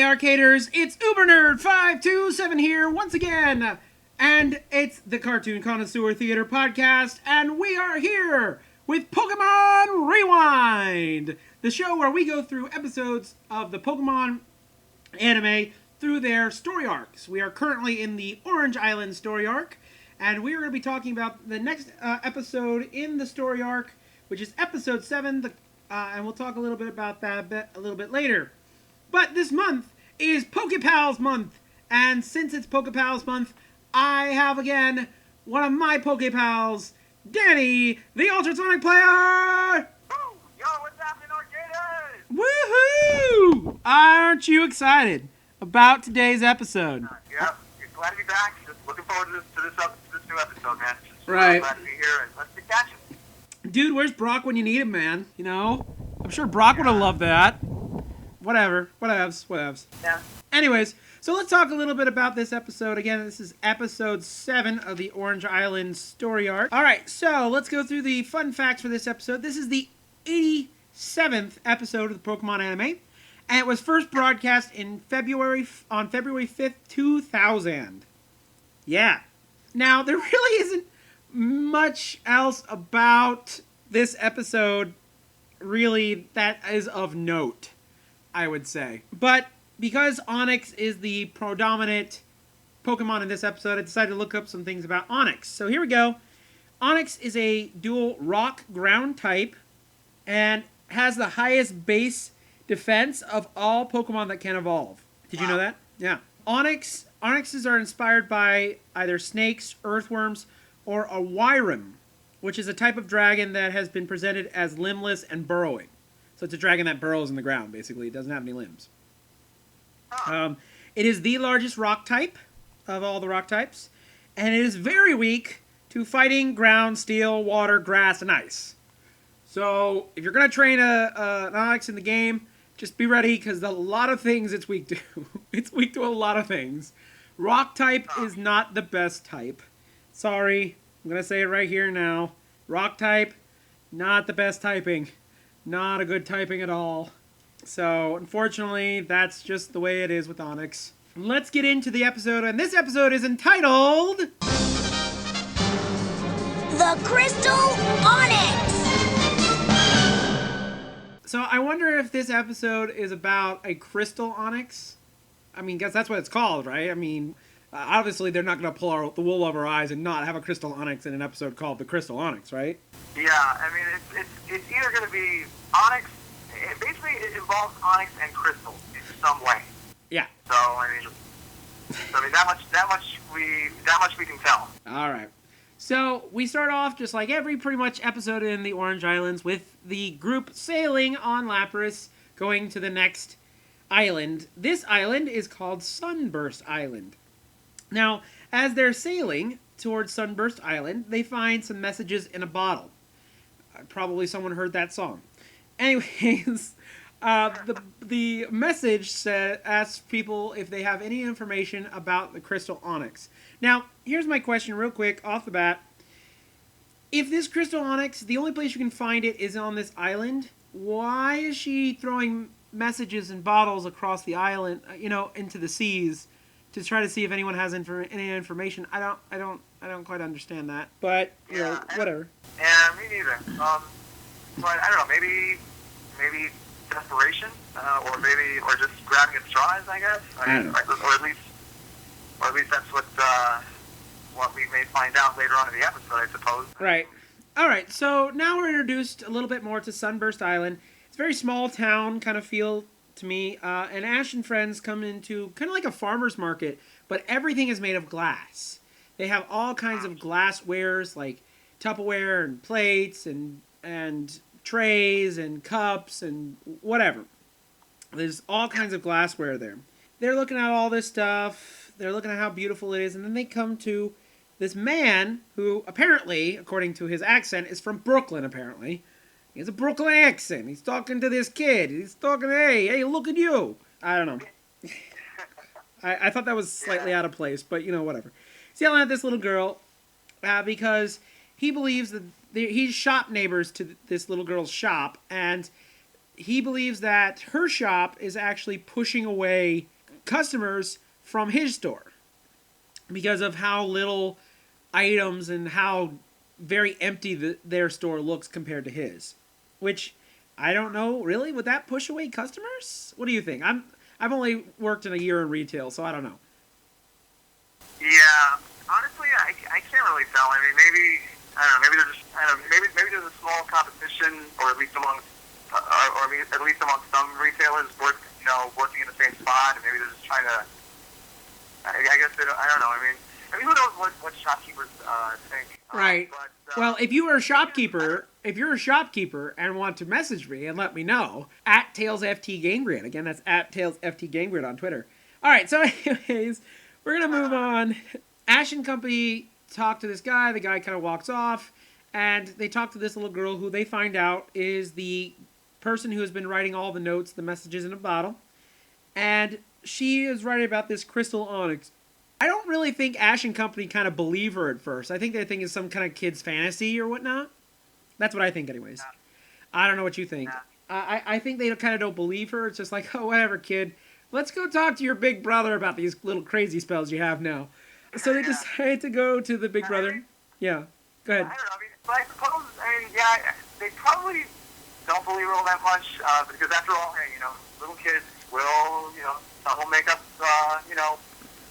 Arcaders, it's UberNerd527 here once again, and it's the Cartoon Connoisseur Theater Podcast, and we are here with Pokemon Rewind, the show where we go through episodes of the Pokemon anime through their story arcs. We are currently in the Orange Island story arc, and we are going to be talking about the next episode in the story arc, which is episode 7, and we'll talk a little bit about that a little bit later. But this month is PokePals month, and since it's PokePals month, I have again one of my PokePals, Danny, the Ultrasonic Player! Woo! Yo, what's happening, Arcaders? Woohoo! Aren't you excited about today's episode? Yeah, glad to be back. Just looking forward to this new episode, man. Just Right. glad to be here, and let's get catching. Dude, where's Brock when you need him, man? You know? I'm sure Brock would have loved that. Whatever. Whatevs. Yeah. Anyways, so let's talk a little bit about this episode. Again, this is episode 7 of the Orange Island story arc. Alright, so let's go through the fun facts for this episode. This is the 87th episode of the Pokemon anime, and it was first broadcast on February 5th, 2000. Yeah. Now, there really isn't much else about this episode really that is of note, I would say. But because Onix is the predominant Pokemon in this episode, I decided to look up some things about Onix. So here we go. Onix is a dual rock-ground type and has the highest base defense of all Pokemon that can evolve. Did you know that? Yeah. Onixes are inspired by either snakes, earthworms, or a Wyram, which is a type of dragon that has been presented as limbless and burrowing. So it's a dragon that burrows in the ground, basically. It doesn't have any limbs. It is the largest rock type of all the rock types, and it is very weak to fighting ground, steel, water, grass, and ice. So if you're going to train an Onix in the game, just be ready, because a lot of things it's weak to. It's weak to a lot of things. Rock type is not the best type. Sorry, I'm going to say it right here now. Rock type, not the best typing. Not a good typing at all. So, unfortunately, that's just the way it is with Onix. Let's get into the episode, and this episode is entitled... The Crystal Onix! So, I wonder if this episode is about a Crystal Onix. I mean, guess that's what it's called, right? I mean, obviously they're not going to pull the wool over our eyes and not have a Crystal Onix in an episode called The Crystal Onix, right? Yeah, I mean, it's either going to be Onix. Basically, it involves Onix and Crystal in some way. Yeah. So I mean, that much we can tell. All right. So we start off just like every pretty much episode in the Orange Islands with the group sailing on Lapras, going to the next island. This island is called Sunburst Island. Now, as they're sailing towards Sunburst Island, they find some messages in a bottle. Probably someone heard that song. Anyways, the message asks people if they have any information about the Crystal Onix. Now, here's my question real quick off the bat. If this Crystal Onix, the only place you can find it is on this island, why is she throwing messages in bottles across the island, into the seas to try to see if anyone has any information? I don't quite understand that, but whatever. Yeah, me neither. But I don't know, maybe desperation, or just grabbing at straws, I guess. Or at least that's what we may find out later on in the episode, I suppose. Right. All right. So now we're introduced a little bit more to Sunburst Island. It's a very small town kind of feel to me, and Ash and friends come into kind of like a farmer's market, but everything is made of glass. They have all kinds of glasswares like Tupperware and plates and trays and cups and whatever. There's all kinds of glassware there. They're looking at all this stuff. They're looking at how beautiful it is, and then they come to this man who apparently, according to his accent, is from Brooklyn, apparently. He has a Brooklyn accent. He's talking to this kid. He's talking, hey, look at you. I don't know. I thought that was slightly out of place, but, whatever. He's yelling at this little girl because he believes that he's shop neighbors to this little girl's shop, and he believes that her shop is actually pushing away customers from his store because of how little items and how very empty their store looks compared to his. Which, I don't know, really? Would that push away customers? What do you think? I've only worked in a year in retail, so I don't know. Yeah, honestly, I can't really tell. I mean, maybe I don't know. Maybe there's just, I don't know. Maybe there's a small competition, or at least among at least among some retailers working in the same spot, and maybe they're just trying to. I guess they don't. I don't know. I mean, who knows what shopkeepers think? Right. Well, if you're a shopkeeper and want to message me and let me know, at TailsFTGameGrid. Again, that's at TailsFTGameGrid on Twitter. All right. So, anyways, we're gonna move on. Ash and company talk to this guy. The guy kind of walks off, and they talk to this little girl who they find out is the person who has been writing all the notes, the messages in a bottle. And she is writing about this crystal onyx. I don't really think Ash and company kind of believe her at first. I think they think it's some kind of kid's fantasy or whatnot. That's what I think anyways. Yeah. I don't know what you think. Yeah. I think they kind of don't believe her. It's just like, oh, whatever, kid. Let's go talk to your big brother about these little crazy spells you have now. So they decide to go to the big brother. Yeah, go ahead. I don't know. I mean, but I suppose, they probably don't believe her all that much because after all, hey, little kids will, some will make up,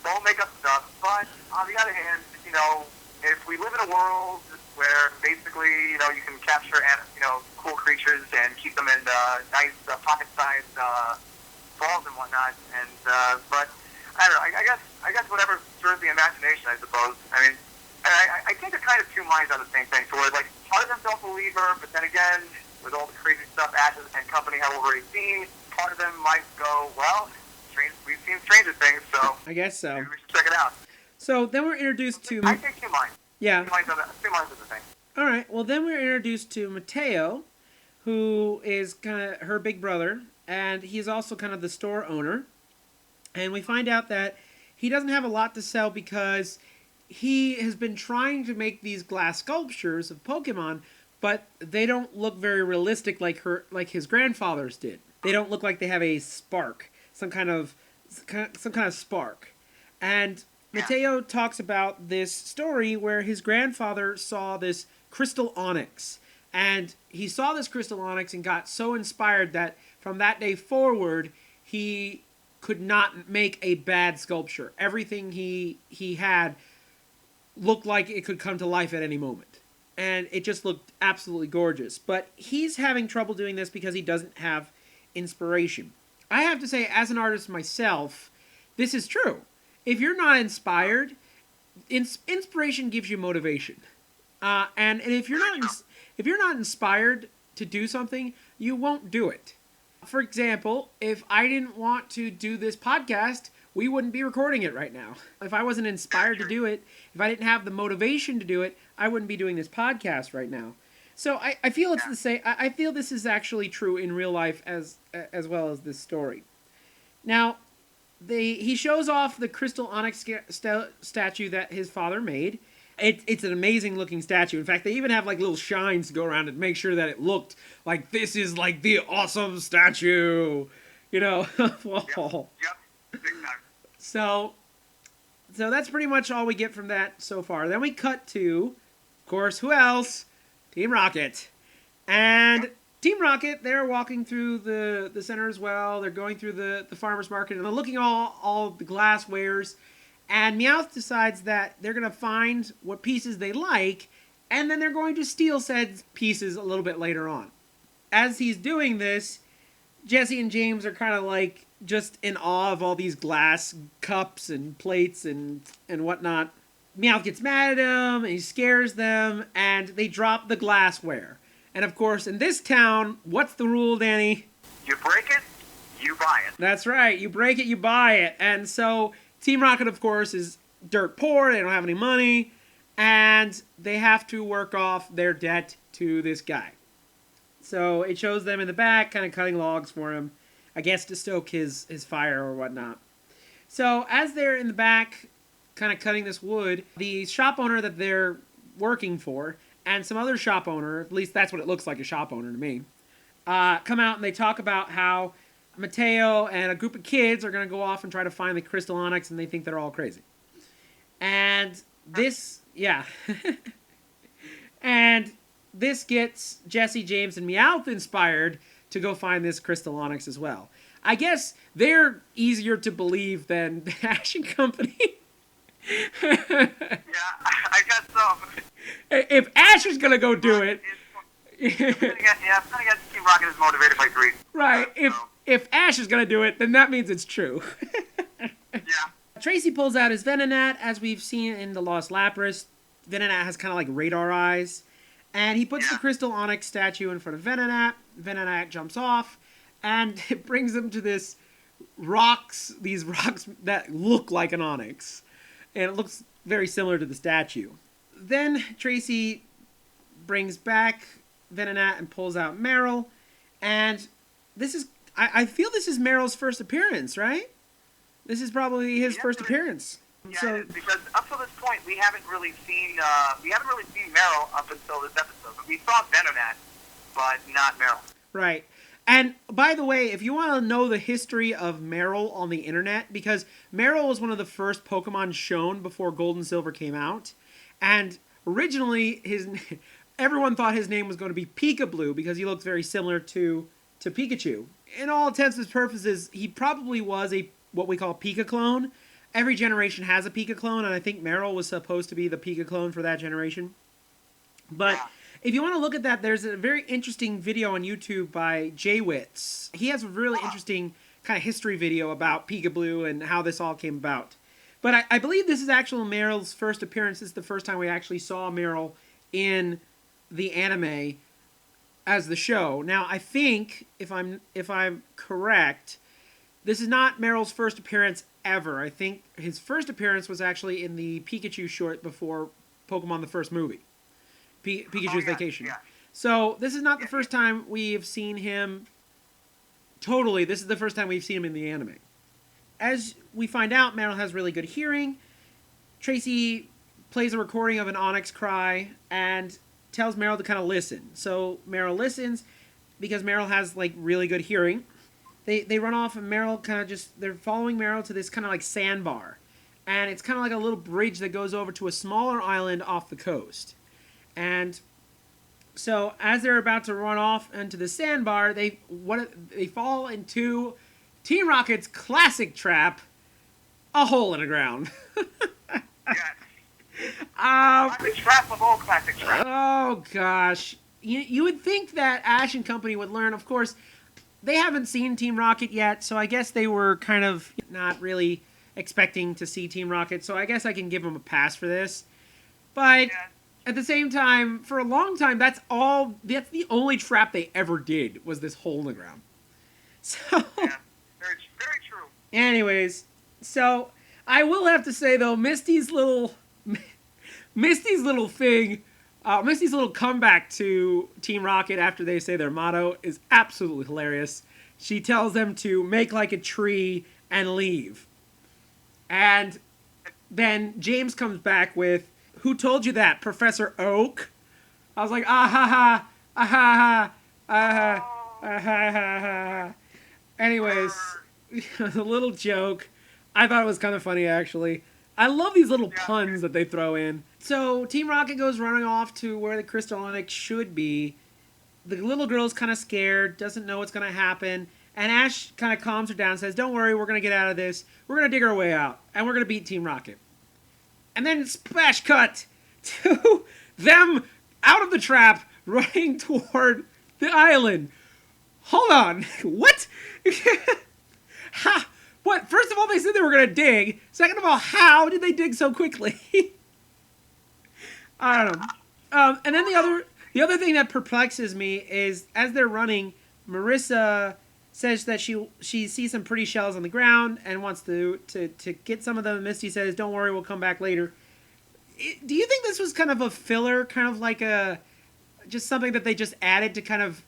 don't make up stuff. But on the other hand, if we live in a world where basically, you can capture, cool creatures and keep them in nice pocket-sized balls and whatnot, and but I don't know. I guess whatever stirs the imagination, I suppose. I mean, I think they're kind of two minds on the same thing. So where like part of them don't believe her, but then again, with all the crazy stuff Ash and company have already seen, part of them might go, well, we've seen stranger things, so I guess so. Maybe we should check it out. So then we're introduced to. I think two minds. Yeah. Two minds of the thing. All right. Well, then we're introduced to Mateo, who is kind of her big brother, and he's also kind of the store owner. And we find out that he doesn't have a lot to sell because he has been trying to make these glass sculptures of Pokemon, but they don't look very realistic like his grandfather's did. They don't look like they have a spark, some kind of spark. And Mateo talks about this story where his grandfather saw this crystal onyx. And he saw this crystal onyx and got so inspired that from that day forward, he could not make a bad sculpture. Everything he had looked like it could come to life at any moment. And it just looked absolutely gorgeous. But he's having trouble doing this because he doesn't have inspiration. I have to say, as an artist myself, this is true. If you're not inspired, inspiration gives you motivation. And if you're not inspired to do something, you won't do it. For example, if I didn't want to do this podcast, we wouldn't be recording it right now. If I wasn't inspired to do it, if I didn't have the motivation to do it, I wouldn't be doing this podcast right now. So I feel it's the same. I feel this is actually true in real life as well as this story. Now, he shows off the crystal onyx statue that his father made. It's an amazing looking statue. In fact, they even have like little shines to go around it to make sure that it looked like this is like the awesome statue, wall. Yep. Big time. So that's pretty much all we get from that so far. Then we cut to, of course, who else? Team Rocket. And Team Rocket, they're walking through the center as well. They're going through the farmer's market and they're looking at all the glasswares. And Meowth decides that they're going to find what pieces they like, and then they're going to steal said pieces a little bit later on. As he's doing this, Jesse and James are kind of like just in awe of all these glass cups and plates and whatnot. Meowth gets mad at him, and he scares them, and they drop the glassware. And of course, in this town, what's the rule, Danny? You break it, you buy it. That's right. You break it, you buy it. And so Team Rocket, of course, is dirt poor. They don't have any money. And they have to work off their debt to this guy. So it shows them in the back, kind of cutting logs for him. I guess to stoke his fire or whatnot. So as they're in the back, kind of cutting this wood, the shop owner that they're working for, and some other shop owner, at least that's what it looks like, a shop owner to me, come out and they talk about how Mateo and a group of kids are going to go off and try to find the crystal onyx, and they think they're all crazy. And this, yeah. And this gets Jesse, James, and Meowth inspired to go find this crystal onyx as well. I guess they're easier to believe than the Action Company. Yeah, I guess so. If Ash is going to go do it... I'm going to get Team Rocket is motivated by greed. Right. If Ash is going to do it, then that means it's true. Yeah. Tracy pulls out his Venonat, as we've seen in the Lost Lapras. Venonat has kind of like radar eyes. And he puts the Crystal Onyx statue in front of Venonat. Venonat jumps off. And it brings him to these rocks that look like an onyx. And it looks very similar to the statue. Then Tracy brings back Venonat and pulls out Meryl. And this is... I feel this is Meryl's first appearance, right? This is probably his first appearance. Yeah, So, because up to this point we haven't really seen Meryl up until this episode. But we saw Venonat, but not Meryl. right. And by the way, if you want to know the history of Meryl on the internet, because Meryl was one of the first Pokemon shown before Gold and Silver came out, and originally everyone thought his name was going to be Peekaboo because he looks very similar to Pikachu. In all intents and purposes, he probably was what we call Pika clone. Every generation has a Pika clone, and I think Meryl was supposed to be the Pika clone for that generation. But if you want to look at that, there's a very interesting video on YouTube by Jaywitz. He has a really interesting kind of history video about Peekaboo and how this all came about. But I believe this is actually Meryl's first appearance. This is the first time we actually saw Meryl in the anime as the show. Now, I think, if I'm correct, this is not Meryl's first appearance ever. I think his first appearance was actually in the Pikachu short before Pokemon the first movie, Pikachu's Vacation. Yeah. So this is not the first time we've seen him. Totally, this is the first time we've seen him in the anime. As we find out, Meryl has really good hearing. Tracy plays a recording of an Onix cry and tells Meryl to kind of listen. So Meryl listens because Meryl has like really good hearing. They run off and Meryl kind of they're following Meryl to this kind of like sandbar. And it's kind of like a little bridge that goes over to a smaller island off the coast. And so as they're about to run off into the sandbar, they fall into Team Rocket's classic trap, a hole in the ground. Classic trap of all classic traps. Oh, gosh. You would think that Ash and company would learn. Of course, they haven't seen Team Rocket yet, so I guess they were kind of not really expecting to see Team Rocket, so I guess I can give them a pass for this. But at the same time, for a long time, that's the only trap they ever did, was this hole in the ground. So, yeah, very true. Anyways, so I will have to say, though, Misty's little thing, Misty's little comeback to Team Rocket after they say their motto is absolutely hilarious. She tells them to make like a tree and leave. And then James comes back with, "Who told you that, Professor Oak?" I was like, ah ha ha, ah ha ha, ah ha, ah ha ha ha. Anyways, the little joke. I thought it was kind of funny, actually. I love these little puns that they throw in. So, Team Rocket goes running off to where the Crystal Onyx should be. The little girl's kind of scared, doesn't know what's going to happen. And Ash kind of calms her down and says, "Don't worry, we're going to get out of this. We're going to dig our way out. And we're going to beat Team Rocket." And then splash cut to them out of the trap, running toward the island. Hold on. What? Ha! What? First of all, they said they were going to dig. Second of all, how did they dig so quickly? I don't know. And then the other thing that perplexes me is, as they're running, Marissa says that she sees some pretty shells on the ground and wants to get some of them. Misty says, "Don't worry, we'll come back later." Do you think this was kind of a filler, kind of like just something that they just added to kind of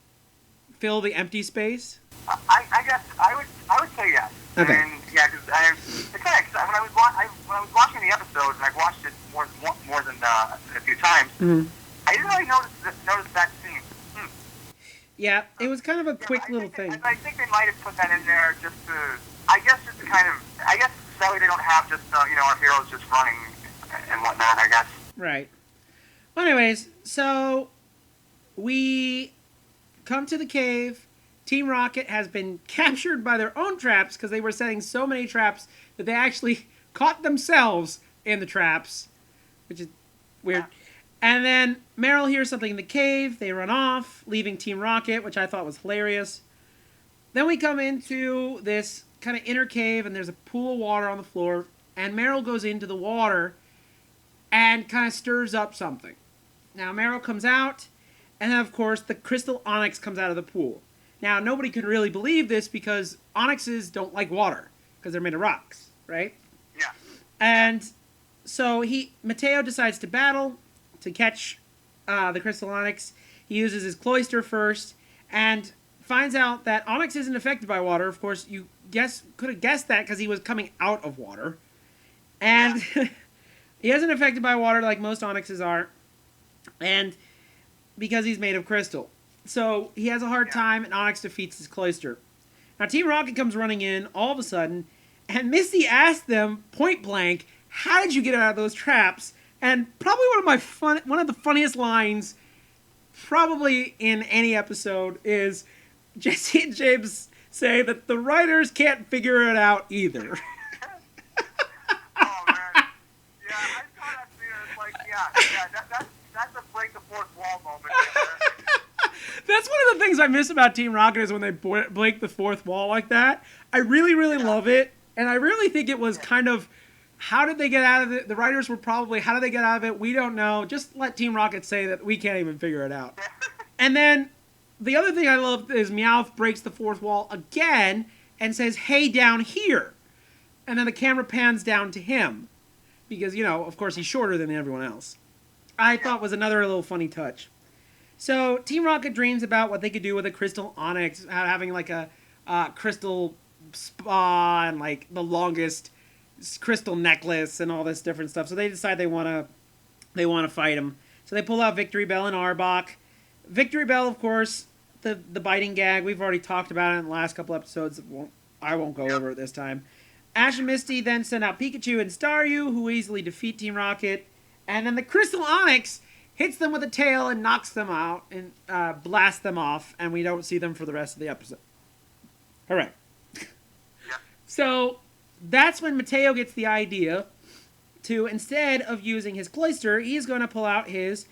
fill the empty space? I guess I would say yes. Okay. And yeah, because it's kind of when I was watching the episode, and I've watched it more than a few times. Mm-hmm. I didn't really notice that scene. Yeah, it was kind of a quick little thing. I think they might have put that in there just to kind of, that way they don't have just, our heroes just running and whatnot, I guess. Right. Well, anyways, so we come to the cave. Team Rocket has been captured by their own traps because they were setting so many traps that they actually caught themselves in the traps, which is weird. And then Meryl hears something in the cave. They run off, leaving Team Rocket, which I thought was hilarious. Then we come into this kind of inner cave, and there's a pool of water on the floor. And Meryl goes into the water and kind of stirs up something. Now, Meryl comes out, and then, of course, the crystal onyx comes out of the pool. Now, nobody could really believe this because onyxes don't like water because they're made of rocks, right? Yeah. And so Mateo decides to battle to catch the crystal onyx. He uses his cloister first and finds out that onyx isn't affected by water. Of course, you could have guessed that because he was coming out of water. And he isn't affected by water like most onyxes are. And because he's made of crystal. So he has a hard time, and Onix defeats his cloister. Now, Team Rocket comes running in all of a sudden, and Misty asks them point blank, "How did you get out of those traps?" And probably one of the funniest lines, probably in any episode, is Jesse and James say that the writers can't figure it out either. Oh man, yeah, I saw that scene. It's like, that's a break the fourth wall moment. That's one of the things I miss about Team Rocket is when they break the fourth wall like that. I really, really love it. And I really think it was kind of, how did they get out of it? The writers were probably, how did they get out of it? We don't know. Just let Team Rocket say that we can't even figure it out. And then the other thing I love is Meowth breaks the fourth wall again and says, "Hey, down here." And then the camera pans down to him. Because, of course, he's shorter than everyone else. I thought was another little funny touch. So, Team Rocket dreams about what they could do with a crystal onyx, having like a crystal spa and like the longest crystal necklace and all this different stuff. So they decide they want to fight him. So they pull out Victory Bell and Arbok. Victory Bell, of course, the biting gag. We've already talked about it in the last couple episodes. I won't go over it this time. Ash and Misty then send out Pikachu and Staryu, who easily defeat Team Rocket. And then the crystal onyx hits them with a tail and knocks them out and blasts them off, and we don't see them for the rest of the episode. Hooray. Yeah. So that's when Mateo gets the idea to, instead of using his cloister, he's going to pull out his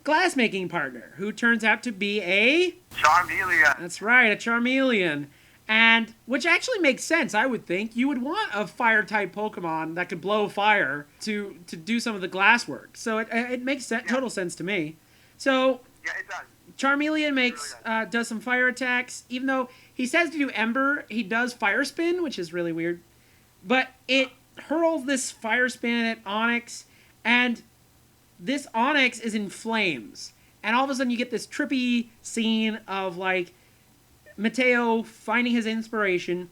glass-making partner, who turns out to be a... Charmeleon. That's right, a Charmeleon. And, which actually makes sense, I would think. You would want a fire-type Pokemon that could blow fire to do some of the glass work. So it makes total sense to me. So, yeah, it does. Charmeleon does some fire attacks. Even though he says to do Ember, he does Fire Spin, which is really weird. But it hurls this Fire Spin at Onix, and this Onix is in flames. And all of a sudden you get this trippy scene of, like, Mateo finding his inspiration.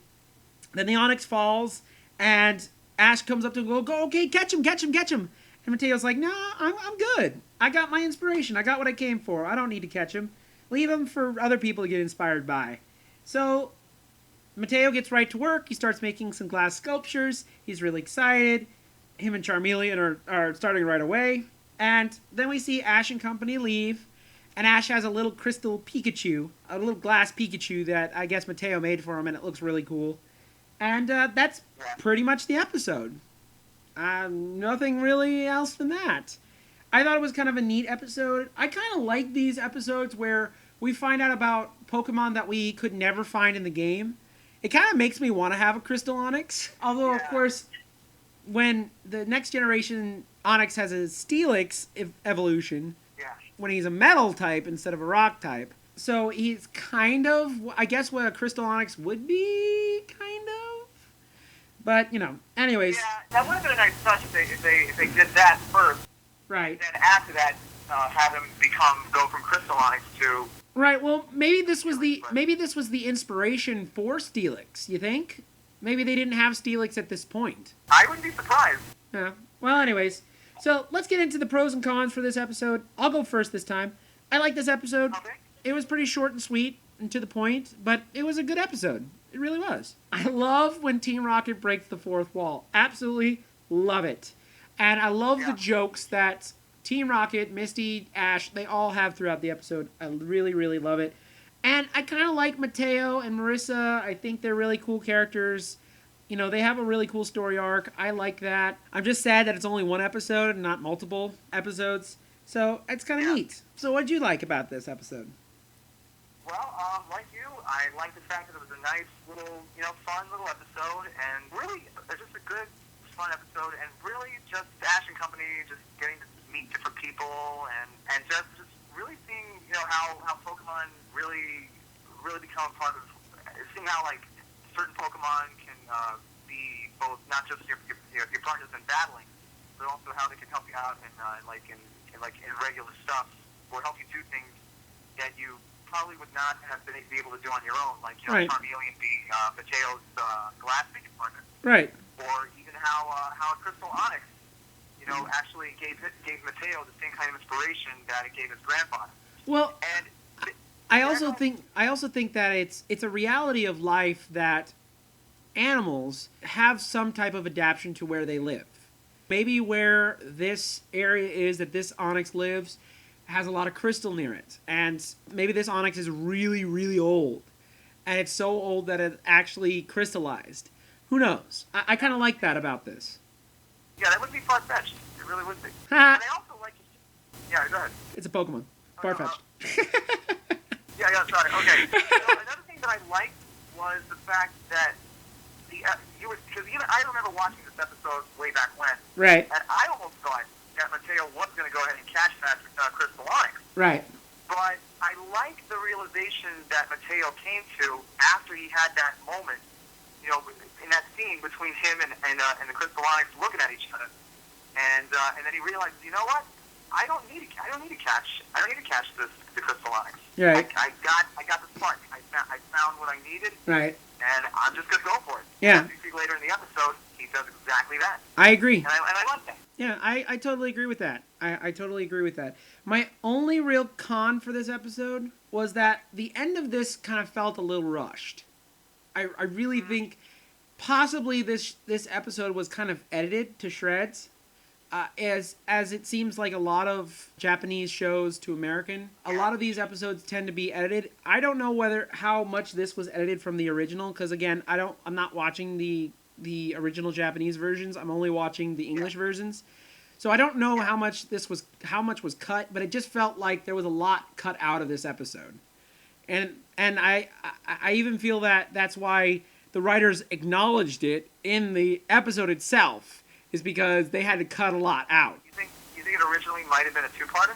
Then the Onix falls, and Ash comes up to him and go, okay, catch him. And Mateo's like, no, I'm good. I got my inspiration. I got what I came for. I don't need to catch him. Leave him for other people to get inspired by. So Mateo gets right to work. He starts making some glass sculptures. He's really excited. Him and Charmeleon are starting right away. And then we see Ash and company leave. And Ash has a little crystal Pikachu, a little glass Pikachu that I guess Mateo made for him, and it looks really cool. And that's pretty much the episode. Nothing really else than that. I thought it was kind of a neat episode. I kind of like these episodes where we find out about Pokemon that we could never find in the game. It kind of makes me want to have a Crystal Onix. Although, of course, when the next generation Onix has a Steelix evolution... when he's a metal type instead of a rock type. So he's kind of, I guess, what a Crystal Onix would be, kind of. But, anyways. Yeah, that would have been a nice touch if they did that first. Right. And then after that, have him go from Crystal Onix to... Right, well, maybe this was the inspiration for Steelix, you think? Maybe they didn't have Steelix at this point. I wouldn't be surprised. Yeah. Well, anyways. So, let's get into the pros and cons for this episode. I'll go first this time. I like this episode. Okay. It was pretty short and sweet. and to the point, but it was a good episode. It really was. I love when Team Rocket breaks the fourth wall. Absolutely love it. And I love the jokes that Team Rocket, Misty, Ash, they all have throughout the episode. I really, really love it. And I kind of like Mateo and Marissa. I think they're really cool characters. You know, they have a really cool story arc. I like that. I'm just sad that it's only one episode and not multiple episodes. So it's kind of neat. So what'd you like about this episode? Well, like you, I like the fact that it was a nice little, fun little episode, and really, just a good, fun episode, and really just Ash and company just getting to meet different people, and just really seeing, how Pokemon really become a part of, seeing how, like, certain Pokemon can be both not just your partners in battling, but also how they can help you out in regular stuff, or help you do things that you probably would not have been able to do on your own, like Charmeleon being Mateo's glass making partner, right? Or even how a Crystal Onix, actually gave Mateo the same kind of inspiration that it gave his grandfather. Well, and I also think that it's a reality of life that animals have some type of adaptation to where they live. Maybe where this area is that this Onix lives has a lot of crystal near it. And maybe this Onix is really, really old. And it's so old that it actually crystallized. Who knows? I kind of like that about this. Yeah, that would be far-fetched. It really would be. And I also like... Yeah, go ahead. It's a Pokemon. Far-fetched. Yeah, sorry. Okay. Another thing that I liked was the fact that because even I remember watching this episode way back when. Right. And I almost thought that Mateo was going to go ahead and catch that Crystal Onix. Right. But I like the realization that Mateo came to after he had that moment, in that scene between him and the Crystal Onix looking at each other, and then he realized, you know what? I don't need to catch the Crystal Onix. Right. I got the spark. I found what I needed. Right. And I'm just going to go for it. Yeah. As you see later in the episode, he does exactly that. I agree. And I love that. Yeah, I totally agree with that. I totally agree with that. My only real con for this episode was that the end of this kind of felt a little rushed. I really think possibly this episode was kind of edited to shreds. As it seems like a lot of Japanese shows to American, a lot of these episodes tend to be edited. I don't know how much this was edited from the original, because again, I'm not watching the original Japanese versions. I'm only watching the English versions. So I don't know how much was cut, but it just felt like there was a lot cut out of this episode. And I even feel that that's why the writers acknowledged it in the episode itself, is because they had to cut a lot out. You think it originally might have been a two-parter?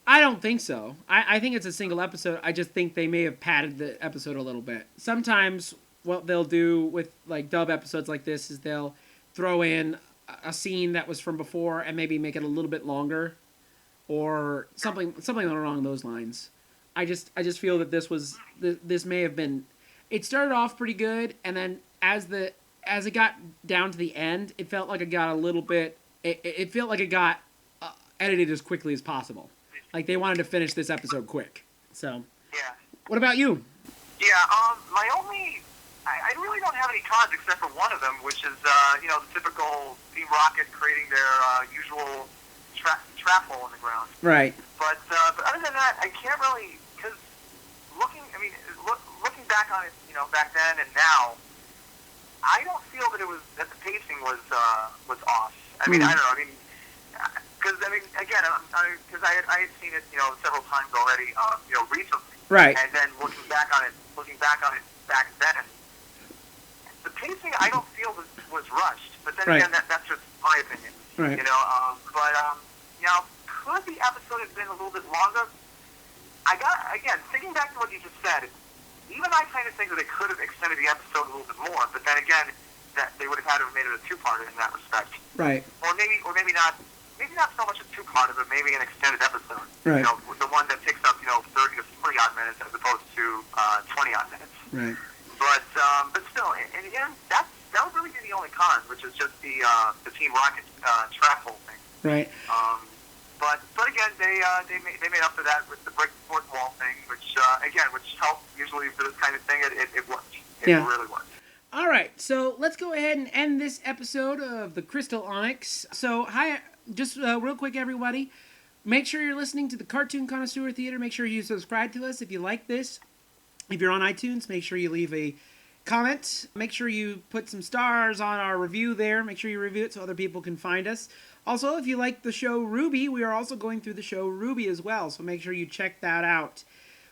I don't think so. I think it's a single episode. I just think they may have padded the episode a little bit. Sometimes what they'll do with like dub episodes like this is they'll throw in a scene that was from before and maybe make it a little bit longer, or something along those lines. I just feel that this may have been. It started off pretty good, and then as it got down to the end, it felt like it got a little bit. It felt like it got edited as quickly as possible. Like they wanted to finish this episode quick. So. Yeah. What about you? Yeah. My only. I really don't have any cons except for one of them, which is the typical Team Rocket creating their usual trap hole in the ground. Right. But other than that, I can't really, because looking back on it, back then and now, I don't feel that that the pacing was off. I mean, I don't know. I mean, because again, because I had seen it, several times already, recently. Right. And then looking back on it back then, the pacing I don't feel was rushed. But then again, that's just my opinion. Right. Could the episode have been a little bit longer? Thinking back to what you just said, even I kind of think that they could have extended the episode a little bit more, but then again, that they would have had to have made it a two-parter in that respect. Right. Or maybe not so much a two-parter, but maybe an extended episode. Right. The one that takes up, 30 to 40 odd minutes as opposed to 20 odd minutes. Right. But still, and again, that would really be the only con, which is just the Team Rocket trap hole thing. Right. But again, they made up for that with the break the fourth wall thing, which which helps usually for this kind of thing. It works. It Yeah. really works. All right, so let's go ahead and end this episode of the Crystal Onix. So, hi, just real quick, everybody. Make sure you're listening to the Cartoon Connoisseur Theater. Make sure you subscribe to us if you like this. If you're on iTunes, make sure you leave a comment. Make sure you put some stars on our review there. Make sure you review it so other people can find us. Also, if you like the show Ruby, we are also going through the show Ruby as well, so make sure you check that out.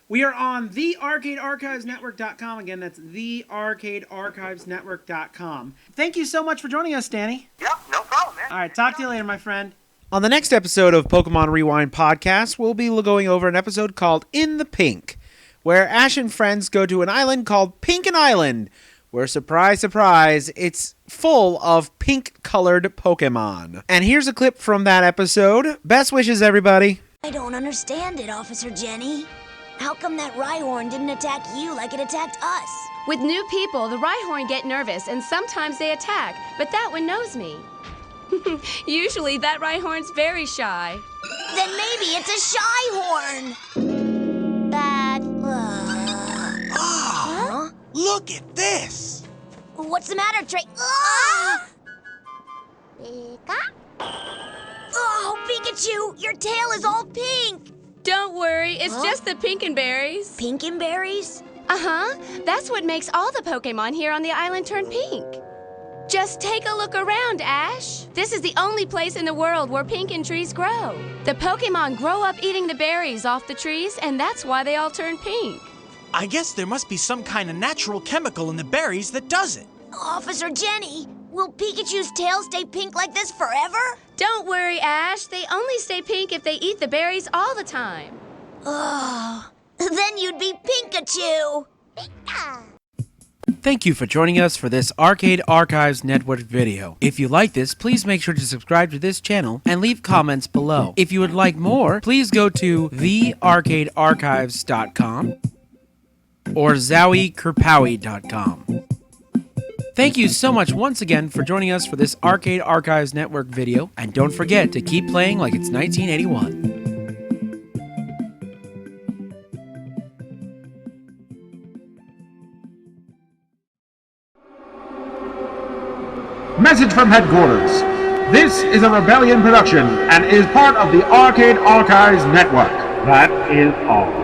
We are on thearcadearchivesnetwork.com. Again, that's thearcadearchivesnetwork.com. Thank you so much for joining us, Danny. Yeah, no problem, man. All right, talk to you later, my friend. On the next episode of Pokemon Rewind Podcast, we'll be going over an episode called In the Pink, where Ash and friends go to an island called Pinkin Island, where, surprise, surprise, it's full of pink-colored Pokemon. And here's a clip from that episode. Best wishes, everybody. I don't understand it, Officer Jenny. How come that Rhyhorn didn't attack you like it attacked us? With new people, the Rhyhorn get nervous and sometimes they attack, but that one knows me. Usually that Rhyhorn's very shy. Then maybe it's a shy horn. Huh? Look at this! What's the matter, Trey? Ah! Oh, Pikachu, your tail is all pink. Don't worry, it's just the Pinkenberries. Pinkenberries? Uh-huh. That's what makes all the Pokemon here on the island turn pink. Just take a look around, Ash. This is the only place in the world where Pinkin trees grow. The Pokemon grow up eating the berries off the trees, and that's why they all turn pink. I guess there must be some kind of natural chemical in the berries that does it. Officer Jenny, will Pikachu's tail stay pink like this forever? Don't worry, Ash. They only stay pink if they eat the berries all the time. Oh, then you'd be Pikachu. Thank you for joining us for this Arcade Archives Network video. If you like this, please make sure to subscribe to this channel and leave comments below. If you would like more, please go to thearcadearchives.com or zowie.kerpowie.com. Thank you so much once again for joining us for this Arcade Archives Network video, and don't forget to keep playing like it's 1981. Message from headquarters. This is a Rebellion production and is part of the Arcade Archives Network. That is all.